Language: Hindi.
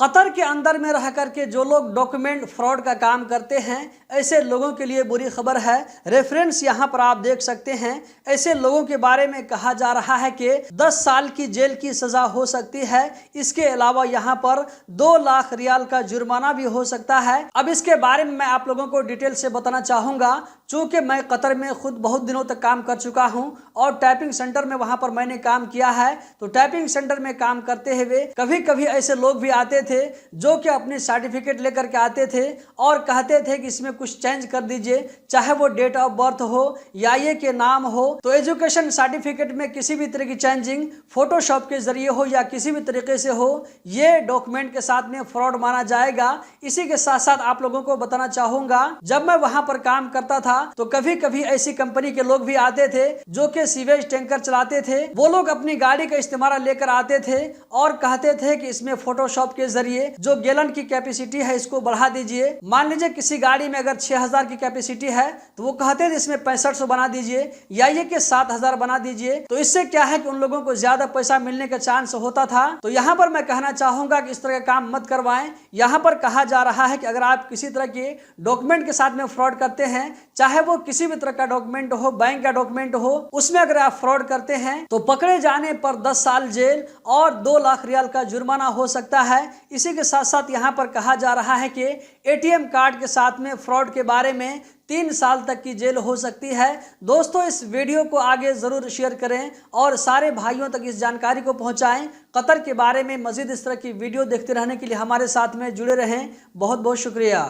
कतर के अंदर में रह करके जो लोग डॉक्यूमेंट फ्रॉड का काम करते हैं, ऐसे लोगों के लिए बुरी खबर है। रेफरेंस यहाँ पर आप देख सकते हैं। ऐसे लोगों के बारे में कहा जा रहा है कि 10 साल की जेल की सजा हो सकती है। इसके अलावा यहाँ पर 2 लाख रियाल का जुर्माना भी हो सकता है। अब इसके बारे में मैं आप लोगों को डिटेल से बताना चाहूँगा। चूँकि मैं कतर में खुद बहुत दिनों तक काम कर चुका हूँ और टाइपिंग सेंटर में वहाँ पर मैंने काम किया है। तो टाइपिंग सेंटर में काम करते हुए कभी कभी ऐसे लोग भी आते थे जो कि अपनी सर्टिफिकेट लेकर के आते थे और कहते थे कि इसमें कुछ चेंज कर दीजिए, चाहे वो डेट ऑफ बर्थ हो या ये के नाम हो। तो एजुकेशन सर्टिफिकेट में किसी भी तरह की चेंजिंग फोटोशॉप के जरिए हो या किसी भी तरीके से हो, ये डॉक्यूमेंट के साथ में फ्रॉड माना जाएगा। इसी के साथ साथ आप लोगों को बताना चाहूंगा, जब मैं वहां पर काम करता था तो कभी कभी ऐसी कंपनी के लोग भी आते थे जो कि सीवेज टैंकर चलाते थे। वो लोग अपनी गाड़ी का इस्तेमाल लेकर आते थे और कहते थे कि इसमें फोटोशॉप के जरिए जो गैलन की कैपेसिटी है इसको बढ़ा दीजिए। मान लीजिए किसी गाड़ी में अगर 6000 की कैपेसिटी है तो वो कहते थे इसमें 6500 बना दीजिए या ये कि 7000 बना दीजिए। तो इससे क्या है कि उन लोगों को ज्यादा पैसा मिलने का चांस होता था। तो यहाँ पर मैं कहना चाहूंगा कि इस तरह का काम मत करवाएं। यहाँ पर कहा जा रहा है कि अगर आप किसी तरह के डॉक्यूमेंट के साथ में फ्रॉड करते हैं, चाहे वो किसी भी तरह का डॉक्यूमेंट हो, बैंक का डॉक्यूमेंट हो, उसमें अगर आप फ्रॉड करते हैं तो पकड़े जाने पर 10 साल जेल और 2 लाख रियाल का जुर्माना हो सकता है। इसी के साथ साथ यहाँ पर कहा जा रहा है कि एटीएम कार्ड के साथ में फ्रॉड के बारे में 3 साल तक की जेल हो सकती है। दोस्तों, इस वीडियो को आगे जरूर शेयर करें और सारे भाइयों तक इस जानकारी को पहुंचाएं। कतर के बारे में मजीद इस तरह की वीडियो देखते रहने के लिए हमारे साथ में जुड़े रहें। बहुत बहुत शुक्रिया।